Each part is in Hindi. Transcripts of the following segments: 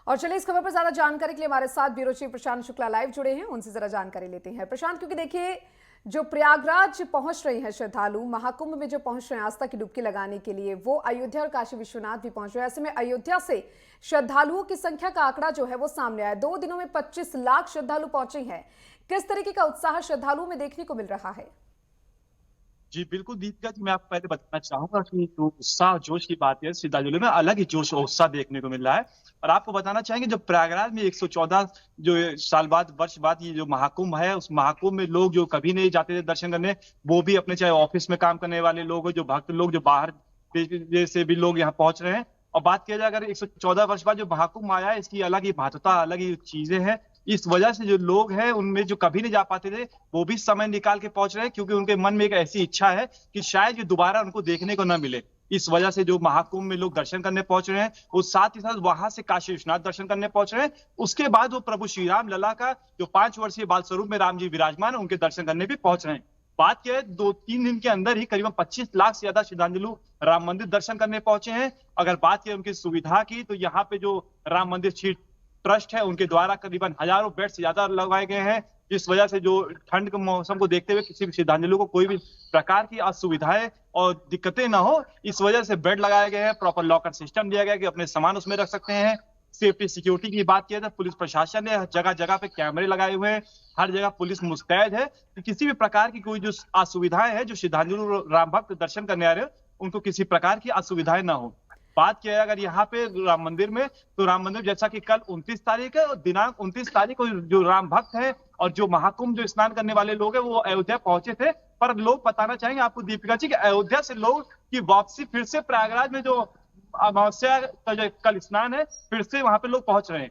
और चलिए इस खबर पर ज्यादा जानकारी के लिए हमारे साथ ब्यूरो चीफ प्रशांत शुक्ला लाइव जुड़े हैं, उनसे जरा जानकारी लेते हैं। प्रशांत, क्योंकि देखिए जो प्रयागराज पहुंच रहे हैं श्रद्धालु, महाकुंभ में जो पहुंच रहे हैं आस्था की डुबकी लगाने के लिए, वो अयोध्या और काशी विश्वनाथ भी पहुंच रहे हैं। ऐसे में अयोध्या से श्रद्धालुओं की संख्या का आंकड़ा जो है वो सामने आया। 2 दिनों में 25 लाख श्रद्धालु पहुंचे हैं। किस तरीके का उत्साह श्रद्धालुओं में देखने को मिल रहा है? जी, बिल्कुल दीपिका जी, मैं आपको पहले बताना चाहूँगा कि जो उत्साह जोश की बात है, श्रद्धालुओं में अलग ही जोश और उत्साह देखने को मिल रहा है। और आपको बताना चाहेंगे जब प्रयागराज में 114 जो साल बाद वर्ष बाद ये जो महाकुंभ है, उस महाकुंभ में लोग जो कभी नहीं जाते थे दर्शन करने, वो भी अपने चाहे ऑफिस में काम करने वाले लोग हो, जो भक्त लोग जो बाहर देश से भी लोग यहाँ पहुंच रहे हैं। और बात किया जाए अगर 114 वर्ष बाद जो महाकुंभ आया है, इसकी अलग ही महत्वता, अलग ही चीजें हैं। इस वजह से जो लोग हैं उनमें जो कभी नहीं जा पाते थे, वो भी समय निकाल के पहुंच रहे हैं, क्योंकि उनके मन में एक ऐसी इच्छा है कि शायद ये दोबारा उनको देखने को न मिले। इस वजह से जो महाकुंभ में लोग दर्शन करने पहुंच रहे हैं, वो साथ ही साथ वहां से काशी विश्वनाथ दर्शन करने पहुंच रहे हैं। उसके बाद वो प्रभु श्री राम लला का जो 5 वर्षीय बाल स्वरूप में राम जी विराजमान है, उनके दर्शन करने भी पहुंच रहे हैं। बात किया है 2-3 दिन के अंदर ही करीबन 25 लाख से ज्यादा श्रद्धालु राम मंदिर दर्शन करने पहुंचे हैं। अगर बात की उनकी सुविधा की, तो यहाँ पे जो राम मंदिर ट्रस्ट है, उनके द्वारा करीबन हजारों बेड से ज्यादा लगवाए गए हैं, जिस वजह से जो ठंड के मौसम को देखते हुए किसी भी श्रद्धालु को कोई भी प्रकार की असुविधाएं और दिक्कतें ना हो, इस वजह से बेड लगाए गए हैं। प्रॉपर लॉकर सिस्टम दिया गया कि अपने सामान उसमें रख सकते हैं। सेफ्टी सिक्योरिटी की बात किया जाए, पुलिस प्रशासन ने जगह जगह पे कैमरे लगाए हुए हैं। हर जगह पुलिस मुस्तैद है कि किसी भी प्रकार की कोई जो असुविधाएं है, जो श्रद्धालु राम भक्त दर्शन करने आ रहे हैं, उनको किसी प्रकार की असुविधाएं ना हो। बात किया है अगर यहाँ पे राम मंदिर में, तो राम मंदिर जैसा कि कल 29 तारीख है और दिनांक 29 तारीख को जो राम भक्त है और जो महाकुंभ जो स्नान करने वाले लोग हैं, वो अयोध्या पहुंचे थे। पर लोग बताना चाहेंगे आपको दीपिका जी कि अयोध्या से लोग की वापसी फिर से प्रयागराज में जो अमावस्या का जो कल स्नान है, फिर से वहां पे लोग पहुंच रहे हैं।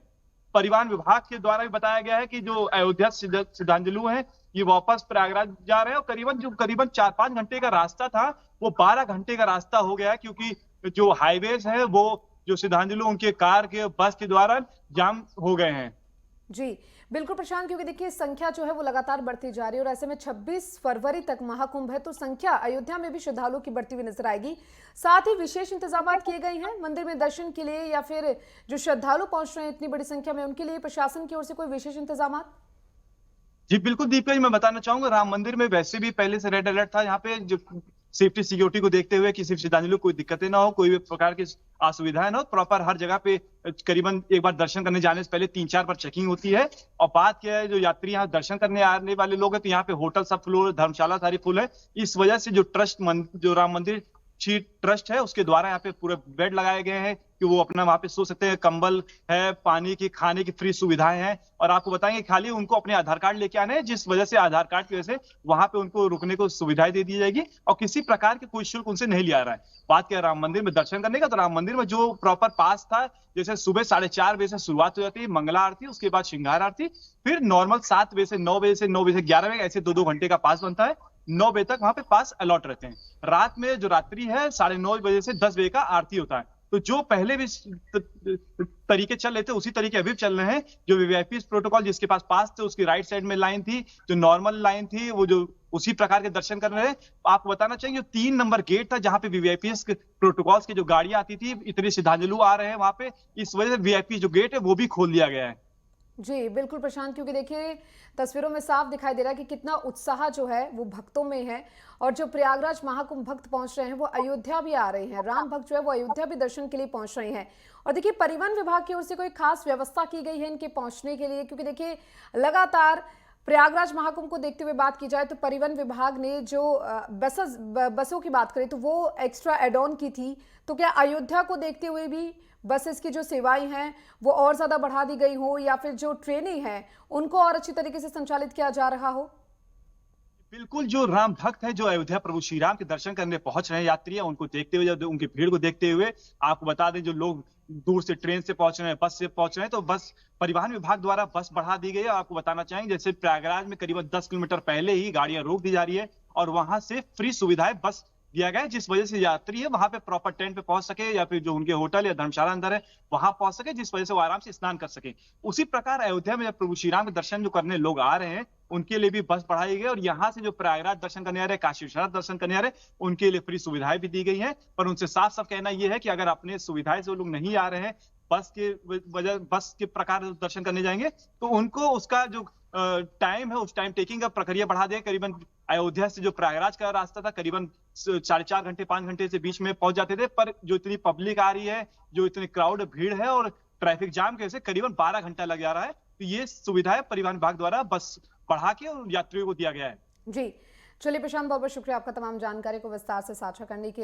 परिवहन विभाग के द्वारा भी बताया गया है कि जो अयोध्या श्रद्धालु हैं, ये वापस प्रयागराज जा रहे हैं और करीबन 4-5 घंटे का रास्ता था, वो 12 घंटे का रास्ता हो गया है, क्योंकि जो हाईवेज है वो जो श्रद्धालु उनके कार के बस के द्वारा जाम हो गए हैं। जी बिल्कुल प्रशांत, क्योंकि देखिए संख्या जो है वो लगातार बढ़ती जा रही है और ऐसे में 26 फरवरी तक महाकुंभ है, तो संख्या अयोध्या में भी श्रद्धालुओं की बढ़ती हुई नजर आएगी। साथ ही विशेष इंतजाम किए गए हैं मंदिर में दर्शन के लिए, या फिर जो श्रद्धालु पहुंच रहे हैं इतनी बड़ी संख्या में, उनके लिए प्रशासन की ओर से कोई विशेष इंतजाम? जी बिल्कुल दीपिका जी, मैं बताना चाहूंगा राम मंदिर में वैसे भी पहले से रेड अलर्ट था। यहाँ पे जो सेफ्टी सिक्योरिटी को देखते हुए किसी श्रद्धालु को कोई दिक्कतें ना हो, कोई भी प्रकार की असुविधाएं ना हो, प्रॉपर हर जगह पे करीबन एक बार दर्शन करने जाने से पहले 3-4 बार चेकिंग होती है। और बात क्या है, जो यात्री यहाँ दर्शन करने आने वाले लोग हैं, तो यहाँ पे होटल सब फुल, धर्मशाला सारी फुल है। इस वजह से जो जो राम मंदिर ट्रस्ट है, उसके द्वारा यहाँ पे पूरे बेड लगाए गए हैं कि वो अपना वहां पे सो सकते हैं। कंबल है, पानी की, खाने की फ्री सुविधाएं हैं। और आपको बताएंगे खाली उनको अपने आधार कार्ड लेके आने हैं, जिस वजह से आधार कार्ड की वजह से वहां पे उनको रुकने को सुविधाएं दे दी जाएगी और किसी प्रकार की कोई शुल्क उनसे नहीं लिया रहा है। बात किया राम मंदिर में दर्शन करने का, तो राम मंदिर में जो प्रॉपर पास था, जैसे सुबह 4:30 बजे से शुरुआत हो जाती है मंगला आरती, उसके बाद श्रृंगार आरती, फिर नॉर्मल 7 बजे से 9 बजे से 9 बजे से 11 बजे, ऐसे 2-2 घंटे का पास बनता है। 9 बजे तक वहां पे पास अलॉट रहते हैं। रात में जो रात्रि है 9:30 बजे से 10 बजे का आरती होता है। तो जो पहले भी तरीके चल रहे थे, उसी तरीके अभी चल रहे हैं। जो वीवीआईपी प्रोटोकॉल जिसके पास थे, उसकी राइट साइड में लाइन थी, जो नॉर्मल लाइन थी, वो जो उसी प्रकार के दर्शन कर रहे हैं। आपको बताना चाहिए 3 नंबर गेट था जहां पे वीवीआईपी प्रोटोकॉल्स की जो गाड़ियां आती थी, इतने श्रद्धालु आ रहे हैं वहां पे, इस वजह से वीआईपी जो गेट है वो भी खोल दिया गया है। जी बिल्कुल प्रशांत, क्योंकि देखिए तस्वीरों में साफ दिखाई दे रहा है कि कितना उत्साह जो है वो भक्तों में है। और जो प्रयागराज महाकुंभ भक्त पहुंच रहे हैं वो अयोध्या भी आ रहे हैं, राम भक्त जो है वो अयोध्या भी दर्शन के लिए पहुंच रहे हैं। और देखिए परिवहन विभाग की ओर से कोई खास व्यवस्था की गई है इनके पहुंचने के लिए, क्योंकि देखिए लगातार प्रयागराज महाकुंभ को देखते हुए बात की जाए तो परिवहन विभाग ने जो बसों की बात करें तो वो एक्स्ट्रा एड ऑन की थी। तो क्या अयोध्या को देखते हुए भी बसेस की जो सेवाएं हैं वो और ज्यादा बढ़ा दी गई हो, या फिर जो ट्रेनें हैं उनको और अच्छी तरीके से संचालित किया जा रहा हो? बिल्कुल, जो राम भक्त है, जो अयोध्या प्रभु श्री राम के दर्शन करने पहुंच रहे हैं यात्री, उनको देखते हुए, उनकी भीड़ को देखते हुए, आपको बता दें जो लोग दूर से ट्रेन से पहुंच रहे हैं, बस से पहुंच रहे हैं, तो बस परिवहन विभाग द्वारा बस बढ़ा दी गई है। आपको बताना चाहेंगे जैसे प्रयागराज में करीबन 10 किलोमीटर पहले ही गाड़ियां रोक दी जा रही है और वहां से फ्री सुविधाएं बस दिया गया है, जिस वजह से यात्री है वहां पे प्रॉपर टेंट पे पहुंच सके, या फिर जो उनके होटल या धर्मशाला अंदर है वहां पहुंच सके, जिस वजह से वो आराम से स्नान कर सके। उसी प्रकार अयोध्या में जब प्रभु श्री राम के दर्शन जो करने लोग आ रहे हैं, उनके लिए भी बस बढ़ाई गई और यहाँ से जो प्रयागराज दर्शन करने आ रहे हैं, काशी विश्वनाथ दर्शन करने आ रहे हैं, उनके लिए फ्री सुविधाएं भी दी गई हैं। पर उनसे साफ साफ कहना यह है कि अगर अपने सुविधाएं से वो लोग नहीं आ रहे हैं, बस के प्रकार दर्शन करने जाएंगे, तो उनको उसका जो टाइम है, उस टाइम टेकिंग का प्रक्रिया बढ़ा दें। करीबन अयोध्या से जो प्रयागराज का रास्ता था, करीबन 4.5 घंटे 5 घंटे से बीच में पहुंच जाते थे, पर जो इतनी पब्लिक आ रही है, जो इतनी क्राउड भीड़ है और ट्रैफिक जाम की वजह से करीबन 12 घंटा लग जा रहा है। तो ये सुविधाएं परिवहन विभाग द्वारा बस बढ़ा के यात्रियों को दिया गया है। जी, चलिए प्रशांत, बहुत बहुत शुक्रिया आपका तमाम जानकारी को विस्तार से साझा करने के